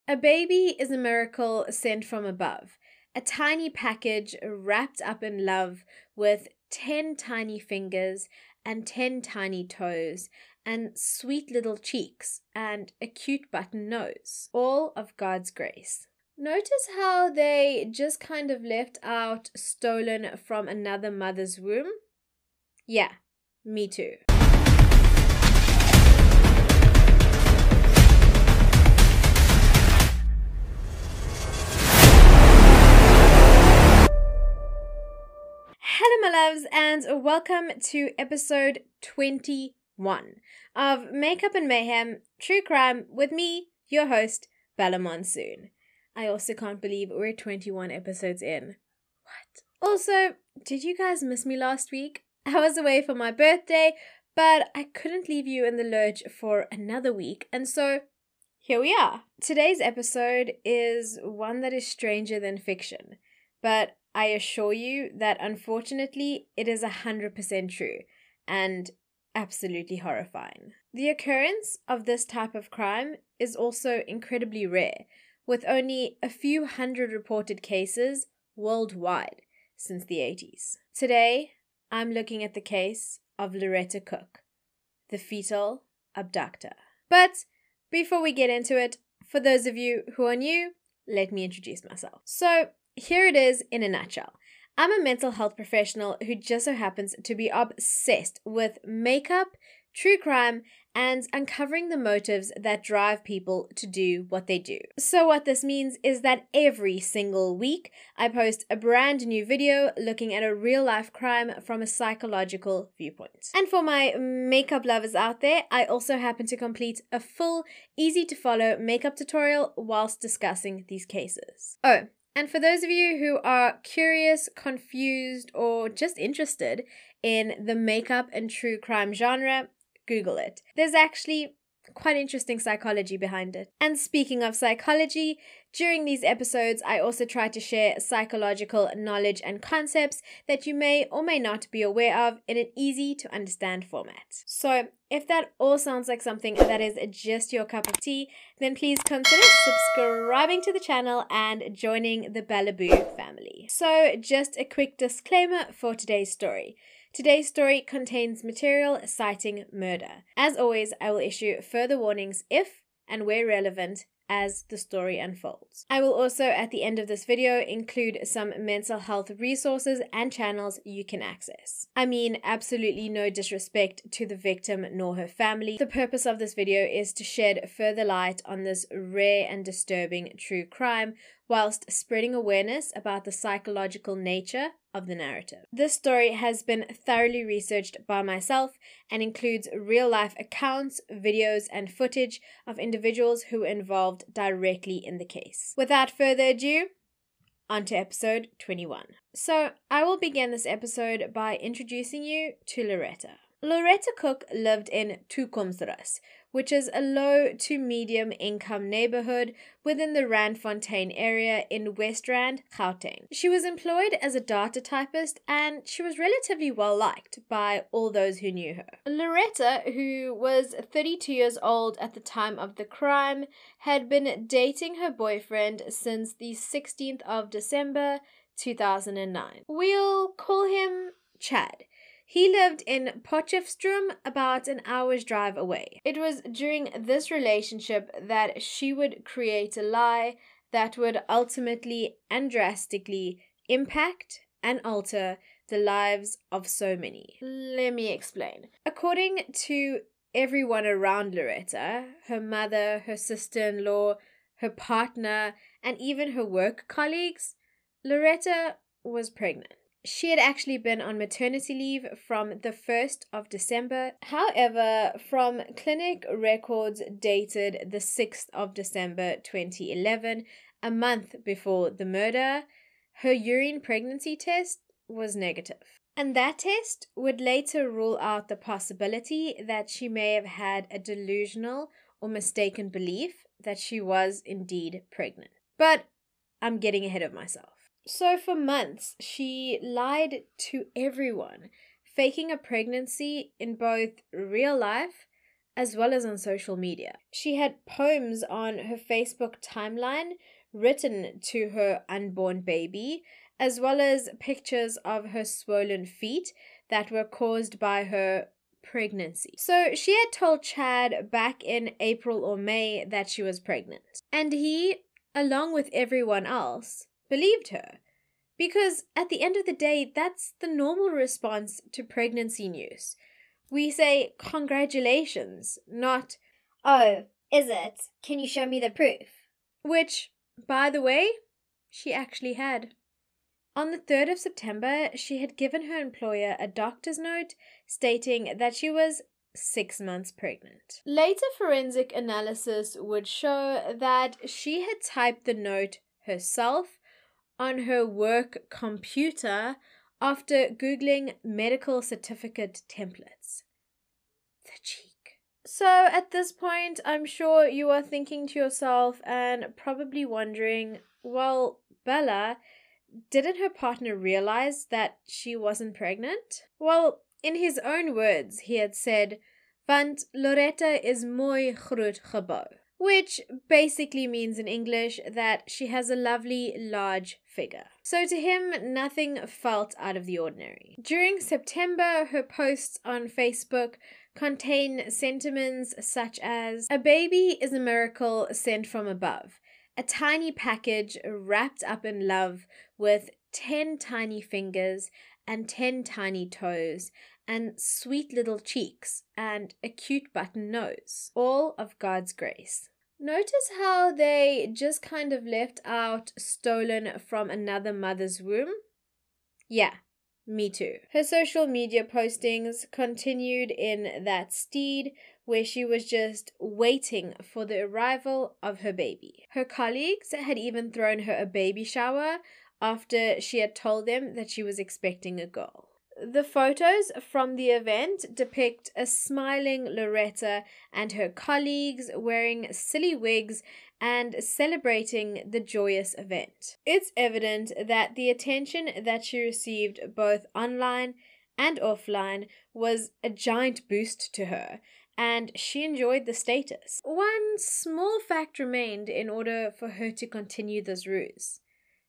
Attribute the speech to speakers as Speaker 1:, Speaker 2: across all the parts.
Speaker 1: A baby is a miracle sent from above, a tiny package wrapped up in love with 10 tiny fingers and 10 tiny toes and sweet little cheeks and a cute button nose, all of God's grace. Notice how they just kind of left out stolen from another mother's womb? Yeah, me too. Hello, my loves, and welcome to episode 21 of Makeup and Mayhem True Crime with me, your host, Bella Monsoon. I also can't believe we're 21 episodes in. What? Also, did you guys miss me last week? I was away for my birthday, but I couldn't leave you in the lurch for another week, and so here we are. Today's episode is one that is stranger than fiction, but I assure you that unfortunately it is 100% true and absolutely horrifying. The occurrence of this type of crime is also incredibly rare, with only a few hundred reported cases worldwide since the 80s. Today, I'm looking at the case of Loretta Cook, the fetal abductor. But before we get into it, for those of you who are new, let me introduce myself. So, here it is in a nutshell. I'm a mental health professional who just so happens to be obsessed with makeup, true crime, and uncovering the motives that drive people to do what they do. So what this means is that every single week, I post a brand new video looking at a real-life crime from a psychological viewpoint. And for my makeup lovers out there, I also happen to complete a full, easy-to-follow makeup tutorial whilst discussing these cases. Oh, and for those of you who are curious, confused, or just interested in the makeup and true crime genre, Google it. There's actually quite interesting psychology behind it. And speaking of psychology, during these episodes, I also try to share psychological knowledge and concepts that you may or may not be aware of in an easy to understand format. So if that all sounds like something that is just your cup of tea, then please consider subscribing to the channel and joining the Bella Boo family. So just a quick disclaimer for today's story. Today's story contains material citing murder. As always, I will issue further warnings if and where relevant as the story unfolds. I will also, at the end of this video, include some mental health resources and channels you can access. I mean, absolutely no disrespect to the victim nor her family. The purpose of this video is to shed further light on this rare and disturbing true crime, whilst spreading awareness about the psychological nature of the narrative. This story has been thoroughly researched by myself and includes real-life accounts, videos, and footage of individuals who were involved directly in the case. Without further ado, on to episode 21. So, I will begin this episode by introducing you to Loretta. Loretta Cook lived in Toekomsrus, which is a low to medium income neighborhood within the Randfontein area in West Rand, Gauteng. She was employed as a data typist and she was relatively well liked by all those who knew her. Loretta, who was 32 years old at the time of the crime, had been dating her boyfriend since the 16th of December 2009. We'll call him Chad. He lived in Potchefstroom, about an hour's drive away. It was during this relationship that she would create a lie that would ultimately and drastically impact and alter the lives of so many. Let me explain. According to everyone around Loretta, her mother, her sister-in-law, her partner, and even her work colleagues, Loretta was pregnant. She had actually been on maternity leave from the 1st of December. However, from clinic records dated the 6th of December 2011, a month before the murder, her urine pregnancy test was negative. And that test would later rule out the possibility that she may have had a delusional or mistaken belief that she was indeed pregnant. But I'm getting ahead of myself. So for months, she lied to everyone, faking a pregnancy in both real life as well as on social media. She had poems on her Facebook timeline written to her unborn baby, as well as pictures of her swollen feet that were caused by her pregnancy. So she had told Chad back in April or May that she was pregnant. And he, along with everyone else, believed her. Because at the end of the day, that's the normal response to pregnancy news. We say, congratulations, not,
Speaker 2: oh, is it? Can you show me the proof?
Speaker 1: Which, by the way, she actually had. On the 3rd of September, she had given her employer a doctor's note stating that she was 6 months pregnant. Later forensic analysis would show that she had typed the note herself on her work computer after Googling medical certificate templates. The cheek. So at this point, I'm sure you are thinking to yourself and probably wondering, well, Bella, didn't her partner realize that she wasn't pregnant? Well, in his own words, he had said, "Want Loretta is mooi groot gebou," which basically means in English that she has a lovely, large figure. So to him, nothing felt out of the ordinary. During September, her posts on Facebook contain sentiments such as, "A baby is a miracle sent from above. A tiny package wrapped up in love with 10 tiny fingers and 10 tiny toes and sweet little cheeks and a cute button nose. All of God's grace." Notice how they just kind of left out stolen from another mother's womb? Yeah, me too. Her social media postings continued in that steed where she was just waiting for the arrival of her baby. Her colleagues had even thrown her a baby shower after she had told them that she was expecting a girl. The photos from the event depict a smiling Loretta and her colleagues wearing silly wigs and celebrating the joyous event. It's evident that the attention that she received both online and offline was a giant boost to her, and she enjoyed the status. One small fact remained in order for her to continue this ruse.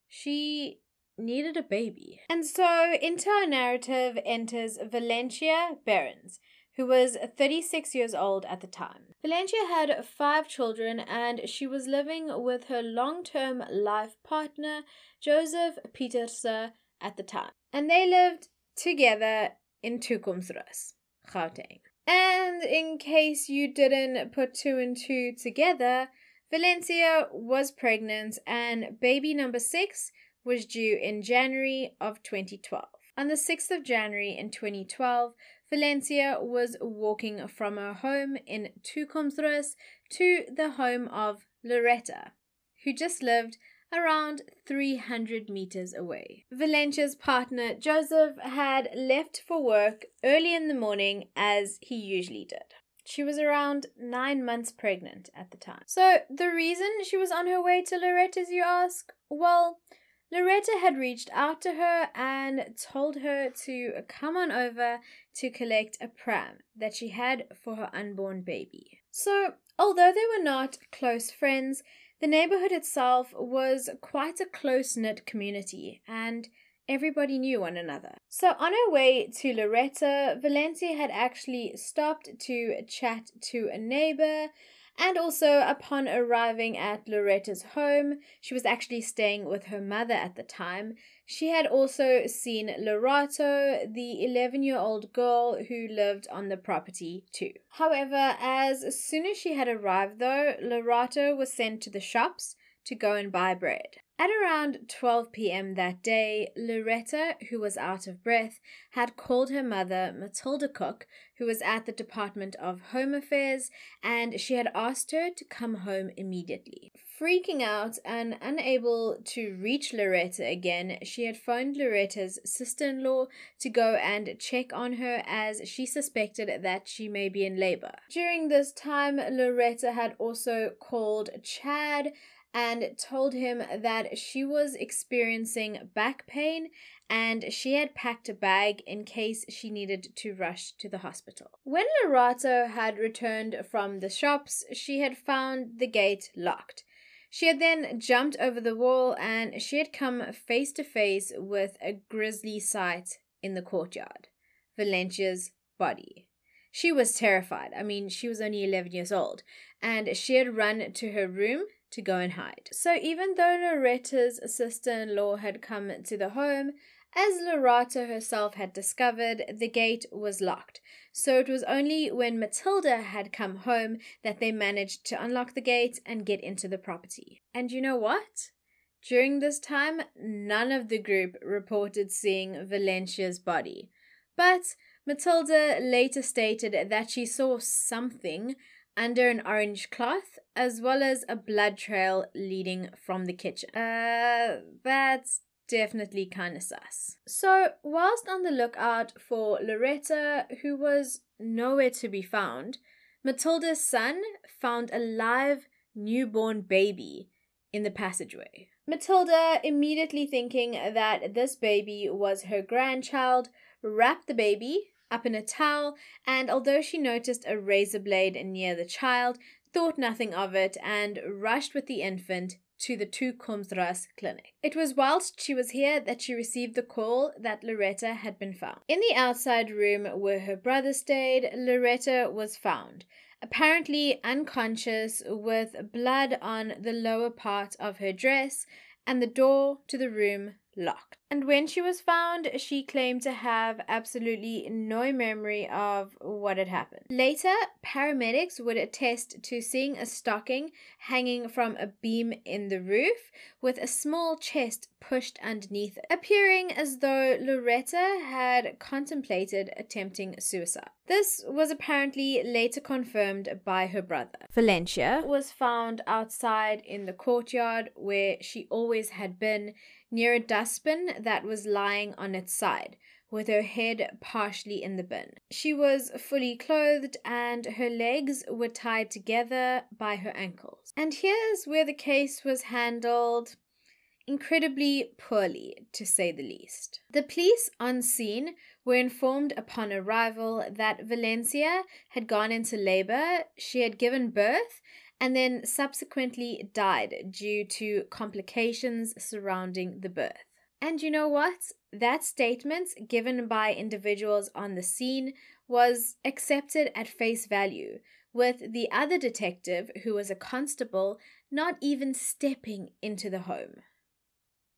Speaker 1: She needed a baby. And so into our narrative enters Valencia Behrens, who was 36 years old at the time. Valencia had 5 children and she was living with her long-term life partner, Joseph Pieterse, at the time. And they lived together in Toekomsrus, Gauteng. And in case you didn't put 2 and 2 together, Valencia was pregnant and baby number 6 was due in January of 2012. On the 6th of January in 2012, Valencia was walking from her home in Toekomsrus to the home of Loretta, who just lived around 300 meters away. Valencia's partner, Joseph, had left for work early in the morning as he usually did. She was around 9 months pregnant at the time. So the reason she was on her way to Loretta's, you ask? Well, Loretta had reached out to her and told her to come on over to collect a pram that she had for her unborn baby. So, although they were not close friends, the neighborhood itself was quite a close-knit community and everybody knew one another. So on her way to Loretta, Valencia had actually stopped to chat to a neighbor. And also, upon arriving at Loretta's home, she was actually staying with her mother at the time. She had also seen Lorato, the 11-year-old girl who lived on the property too. However, as soon as she had arrived though, Lorato was sent to the shops to go and buy bread. At around 12 p.m. that day, Loretta, who was out of breath, had called her mother, Matilda Cook, who was at the Department of Home Affairs, and she had asked her to come home immediately. Freaking out and unable to reach Loretta again, she had phoned Loretta's sister-in-law to go and check on her as she suspected that she may be in labor. During this time, Loretta had also called Chad and told him that she was experiencing back pain and she had packed a bag in case she needed to rush to the hospital. When Loretta had returned from the shops, she had found the gate locked. She had then jumped over the wall and she had come face to face with a grisly sight in the courtyard: Valencia's body. She was terrified. I mean, she was only 11 years old, and she had run to her room to go and hide. So even though Loretta's sister-in-law had come to the home, as Loretta herself had discovered, the gate was locked. So it was only when Matilda had come home that they managed to unlock the gate and get into the property. And you know what? During this time, none of the group reported seeing Valencia's body. But Matilda later stated that she saw something under an orange cloth, as well as a blood trail leading from the kitchen. That's definitely kind of sus. So, whilst on the lookout for Loretta, who was nowhere to be found, Matilda's son found a live newborn baby in the passageway. Matilda, immediately thinking that this baby was her grandchild, wrapped the baby up in a towel, and although she noticed a razor blade near the child, thought nothing of it and rushed with the infant to the Two Kumsras clinic. It was whilst she was here that she received the call that Loretta had been found. In the outside room where her brother stayed, Loretta was found, apparently unconscious, with blood on the lower part of her dress and the door to the room locked. And when she was found, she claimed to have absolutely no memory of what had happened. Later, paramedics would attest to seeing a stocking hanging from a beam in the roof with a small chest pushed underneath it, appearing as though Loretta had contemplated attempting suicide. This was apparently later confirmed by her brother. Valencia was found outside in the courtyard where she always had been, near a dustbin that was lying on its side, with her head partially in the bin. She was fully clothed and her legs were tied together by her ankles. And here's where the case was handled incredibly poorly, to say the least. The police on scene were informed upon arrival that Valencia had gone into labor, she had given birth, and then subsequently died due to complications surrounding the birth. And you know what? That statement, given by individuals on the scene, was accepted at face value, with the other detective, who was a constable, not even stepping into the home.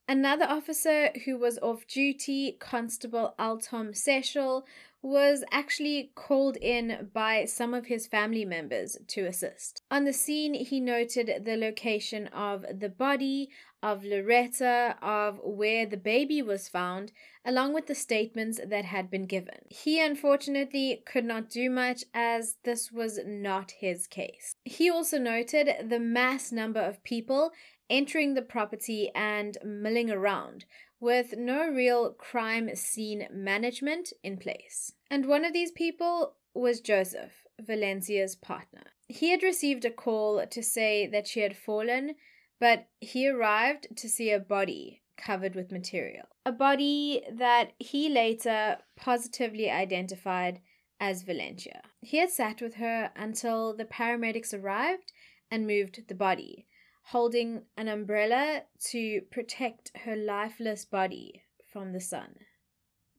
Speaker 1: Another officer who was off duty, Constable Altom Sechel, was actually called in by some of his family members to assist. On the scene, he noted the location of the body, of Loretta, of where the baby was found, along with the statements that had been given. He unfortunately could not do much, as this was not his case. He also noted the mass number of people entering the property and milling around, with no real crime scene management in place. And one of these people was Joseph, Valencia's partner. He had received a call to say that she had fallen, but he arrived to see a body covered with material. A body that he later positively identified as Valencia. He had sat with her until the paramedics arrived and moved the body, holding an umbrella to protect her lifeless body from the sun.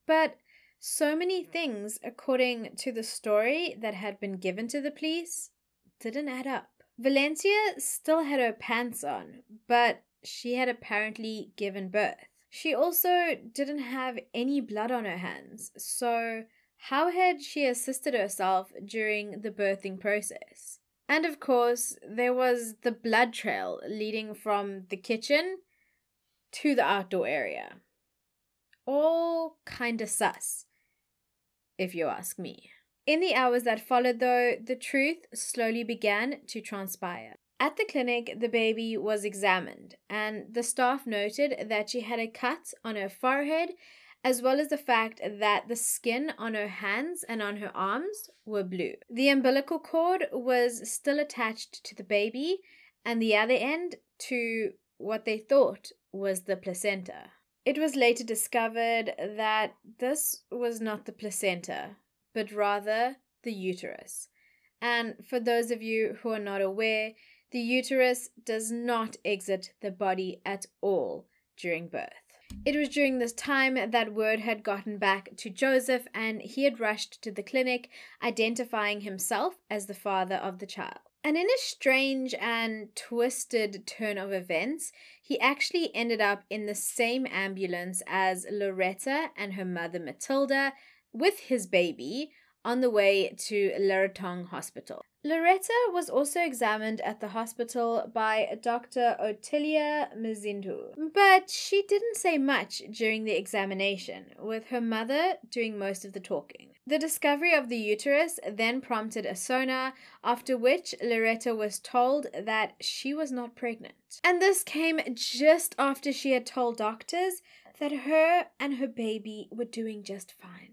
Speaker 1: But so many things, according to the story that had been given to the police, didn't add up. Valencia still had her pants on, but she had apparently given birth. She also didn't have any blood on her hands, so how had she assisted herself during the birthing process? And of course, there was the blood trail leading from the kitchen to the outdoor area. All kinda sus, if you ask me. In the hours that followed, though, the truth slowly began to transpire. At the clinic, the baby was examined, and the staff noted that she had a cut on her forehead, as well as the fact that the skin on her hands and on her arms were blue. The umbilical cord was still attached to the baby, and the other end to what they thought was the placenta. It was later discovered that this was not the placenta, but rather the uterus. And for those of you who are not aware, the uterus does not exit the body at all during birth. It was during this time that word had gotten back to Joseph, and he had rushed to the clinic, identifying himself as the father of the child. And in a strange and twisted turn of events, he actually ended up in the same ambulance as Loretta and her mother Matilda with his baby on the way to Loretta Hospital. Loretta was also examined at the hospital by Dr. Otilia Mzindu, but she didn't say much during the examination, with her mother doing most of the talking. The discovery of the uterus then prompted a sonar, after which Loretta was told that she was not pregnant. And this came just after she had told doctors that her and her baby were doing just fine.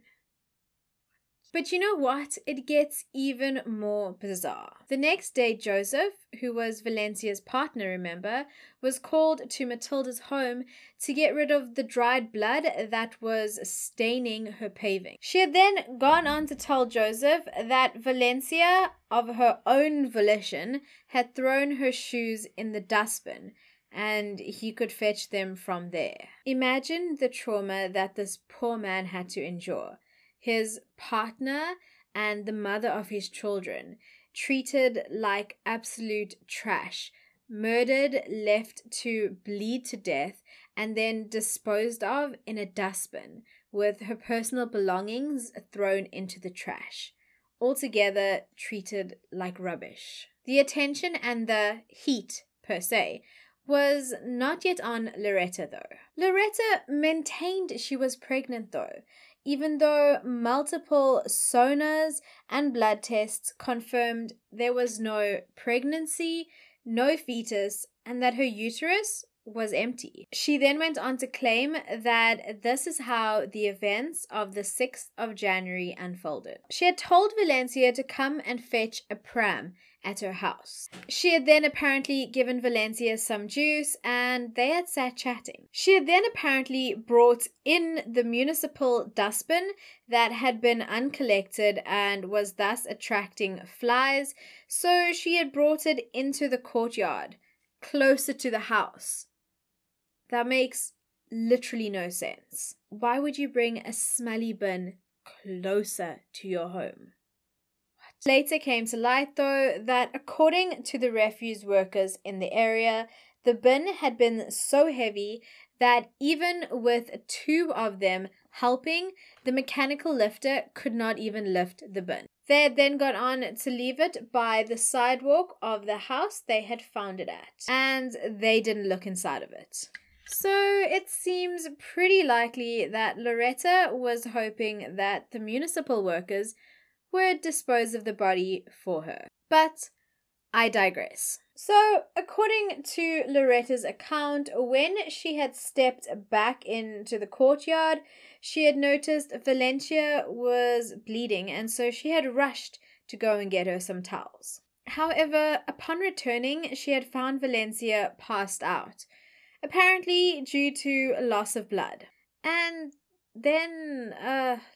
Speaker 1: But you know what? It gets even more bizarre. The next day, Joseph, who was Valencia's partner, remember, was called to Matilda's home to get rid of the dried blood that was staining her paving. She had then gone on to tell Joseph that Valencia, of her own volition, had thrown her shoes in the dustbin, and he could fetch them from there. Imagine the trauma that this poor man had to endure. His partner and the mother of his children treated like absolute trash, murdered, left to bleed to death, and then disposed of in a dustbin with her personal belongings thrown into the trash. Altogether treated like rubbish. The attention and the heat, per se, was not yet on Loretta though. Loretta maintained she was pregnant though, even though multiple sonars and blood tests confirmed there was no pregnancy, no fetus, and that her uterus was empty. She then went on to claim that this is how the events of the 6th of January unfolded. She had told Valencia to come and fetch a pram at her house. She had then apparently given Valencia some juice and they had sat chatting. She had then apparently brought in the municipal dustbin that had been uncollected and was thus attracting flies, so she had brought it into the courtyard, closer to the house. That makes literally no sense. Why would you bring a smelly bin closer to your home? Later came to light, though, that according to the refuse workers in the area, the bin had been so heavy that even with 2 of them helping, the mechanical lifter could not even lift the bin. They had then gone on to leave it by the sidewalk of the house they had found it at, and they didn't look inside of it. So it seems pretty likely that Loretta was hoping that the municipal workers would dispose of the body for her. But I digress. So, according to Loretta's account, when she had stepped back into the courtyard, she had noticed Valencia was bleeding, and so she had rushed to go and get her some towels. However, upon returning, she had found Valencia passed out, apparently due to loss of blood. And then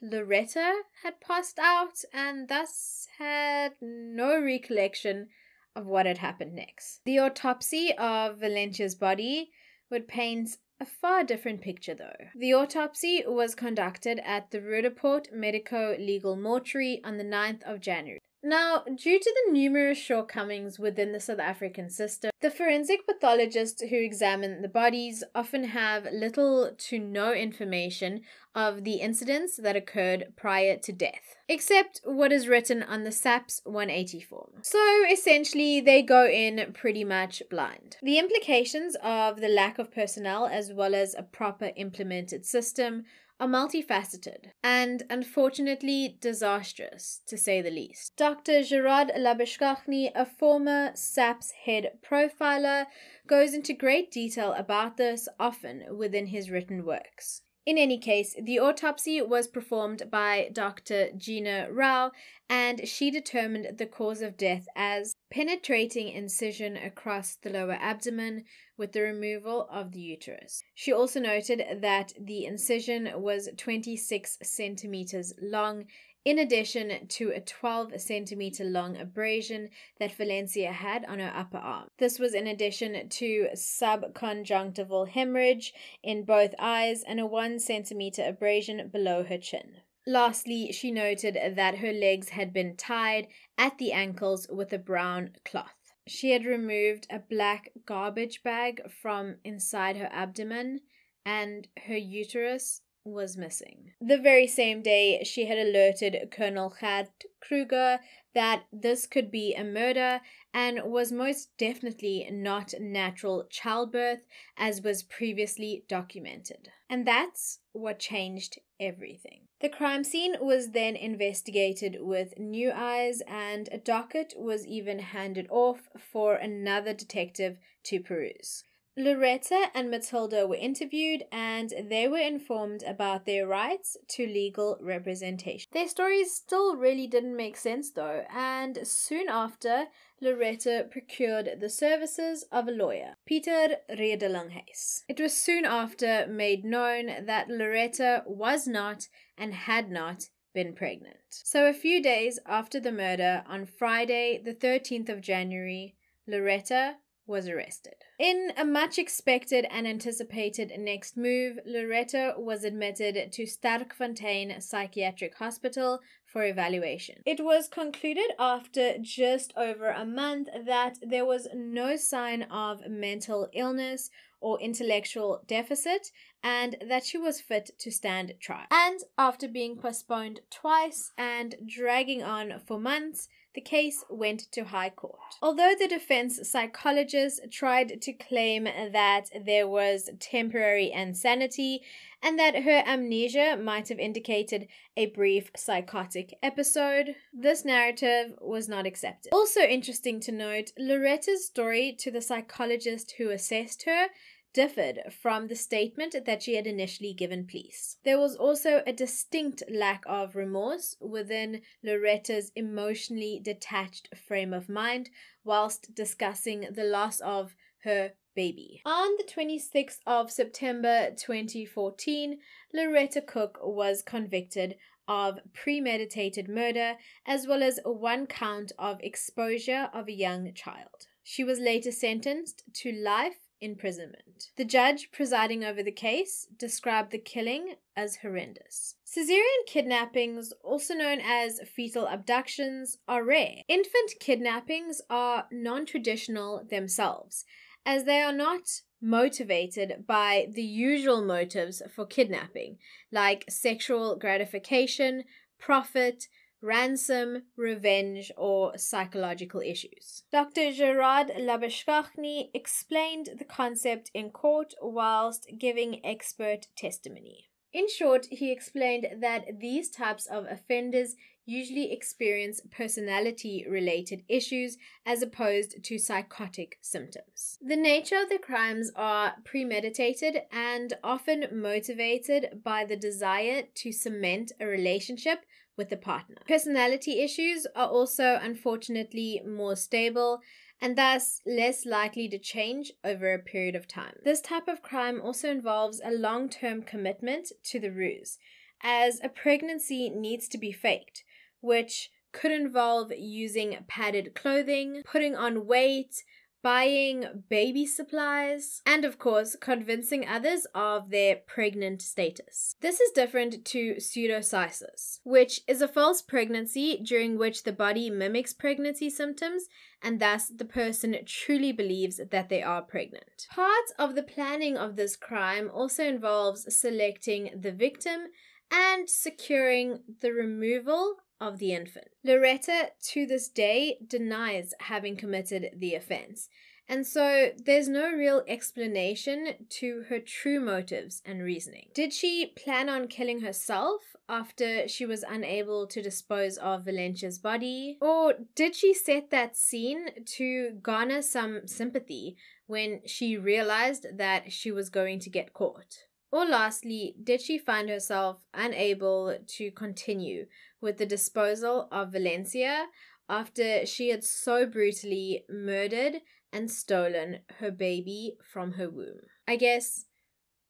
Speaker 1: Loretta had passed out and thus had no recollection of what had happened next. The autopsy of Valencia's body would paint a far different picture though. The autopsy was conducted at the Rudaport Medico-Legal Mortuary on the 9th of January. Now, due to the numerous shortcomings within the South African system, the forensic pathologists who examine the bodies often have little to no information of the incidents that occurred prior to death, except what is written on the SAPS 180 form. So essentially, they go in pretty much blind. The implications of the lack of personnel as well as a proper implemented system are multifaceted and unfortunately disastrous, to say the least. Dr. Gerard Labishkachny, a former SAPS head profiler, goes into great detail about this often within his written works. In any case, the autopsy was performed by Dr. Gina Rao, and she determined the cause of death as penetrating incision across the lower abdomen with the removal of the uterus. She also noted that the incision was 26 centimeters long, in addition to a 12-centimeter long abrasion that Valencia had on her upper arm. This was in addition to subconjunctival hemorrhage in both eyes and a 1-centimeter abrasion below her chin. Lastly, she noted that her legs had been tied at the ankles with a brown cloth. She had removed a black garbage bag from inside her abdomen, and her uterus was missing. The very same day, she had alerted Colonel Gert Kruger that this could be a murder and was most definitely not natural childbirth, as was previously documented. And that's what changed everything. The crime scene was then investigated with new eyes, and a docket was even handed off for another detective to peruse. Loretta and Matilda were interviewed, and they were informed about their rights to legal representation. Their stories still really didn't make sense though, and soon after, Loretta procured the services of a lawyer, Peter Redelinghuis. It was soon after made known that Loretta was not and had not been pregnant. So a few days after the murder, on Friday the 13th of January, Loretta was arrested. In a much expected and anticipated next move, Loretta was admitted to Sterkfontein Psychiatric Hospital for evaluation. It was concluded after just over a month that there was no sign of mental illness or intellectual deficit, and that she was fit to stand trial. And after being postponed twice and dragging on for months, the case went to High Court. Although the defense psychologist tried to claim that there was temporary insanity and that her amnesia might have indicated a brief psychotic episode, this narrative was not accepted. Also interesting to note, Loretta's story to the psychologist who assessed her differed from the statement that she had initially given police. There was also a distinct lack of remorse within Loretta's emotionally detached frame of mind whilst discussing the loss of her baby. On the 26th of September 2014, Loretta Cook was convicted of premeditated murder as well as one count of exposure of a young child. She was later sentenced to life imprisonment. The judge presiding over the case described the killing as horrendous. Caeserian kidnappings, also known as fetal abductions, are rare. Infant kidnappings are non-traditional themselves, as they are not motivated by the usual motives for kidnapping, like sexual gratification, profit, ransom, revenge, or psychological issues. Dr. Gerard Labashkachny explained the concept in court whilst giving expert testimony. In short, he explained that these types of offenders usually experience personality-related issues as opposed to psychotic symptoms. The nature of the crimes are premeditated and often motivated by the desire to cement a relationship with the partner. Personality issues are also unfortunately more stable and thus less likely to change over a period of time. This type of crime also involves a long-term commitment to the ruse, as a pregnancy needs to be faked, which could involve using padded clothing, putting on weight, buying baby supplies, and of course, convincing others of their pregnant status. This is different to pseudocysis, which is a false pregnancy during which the body mimics pregnancy symptoms and thus the person truly believes that they are pregnant. Part of the planning of this crime also involves selecting the victim and securing the removal of the infant. Loretta, to this day, denies having committed the offense, and so there's no real explanation to her true motives and reasoning. Did she plan on killing herself after she was unable to dispose of Valencia's body? Or did she set that scene to garner some sympathy when she realized that she was going to get caught? Or lastly, did she find herself unable to continue with the disposal of Valencia after she had so brutally murdered and stolen her baby from her womb? I guess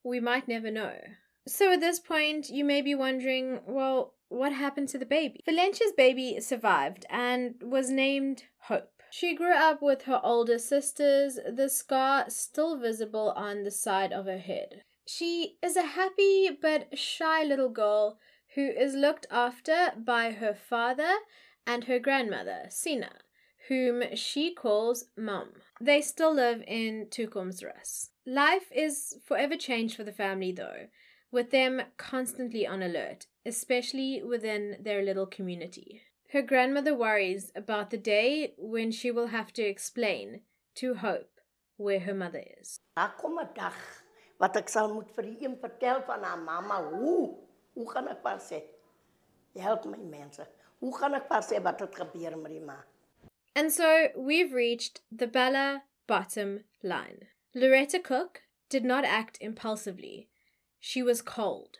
Speaker 1: we might never know. So at this point, you may be wondering, well, what happened to the baby? Valencia's baby survived and was named Hope. She grew up with her older sisters, the scar still visible on the side of her head. She is a happy but shy little girl who is looked after by her father and her grandmother, Sina, whom she calls Mum. They still live in Tukumsras. Life is forever changed for the family though, with them constantly on alert, especially within their little community. Her grandmother worries about the day when she will have to explain to Hope where her mother is.
Speaker 3: Wat ek sal moet vir die een vertel van haar mama, hoe gaan ek vir sê? Help my mense. Hoe gaan ek vir sê wat het gebeur met die ma?
Speaker 1: And so we've reached the Bella bottom line. Loretta Cook did not act impulsively. She was cold.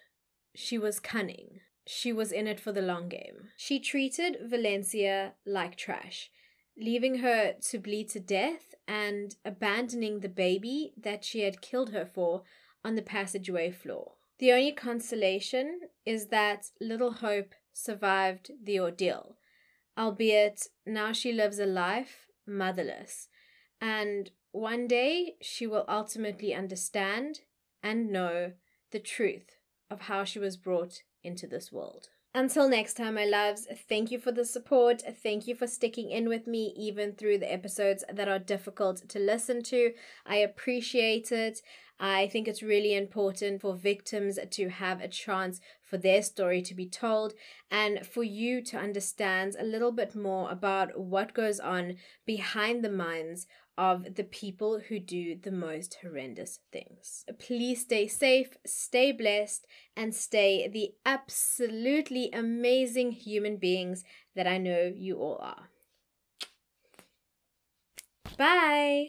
Speaker 1: She was cunning. She was in it for the long game. She treated Valencia like trash, leaving her to bleed to death and abandoning the baby that she had killed her for on the passageway floor. The only consolation is that little Hope survived the ordeal, albeit now she lives a life motherless, and one day she will ultimately understand and know the truth of how she was brought into this world. Until next time, my loves, thank you for the support. Thank you for sticking in with me even through the episodes that are difficult to listen to. I appreciate it. I think it's really important for victims to have a chance for their story to be told and for you to understand a little bit more about what goes on behind the minds of the people who do the most horrendous things. Please stay safe, stay blessed, and stay the absolutely amazing human beings that I know you all are. Bye!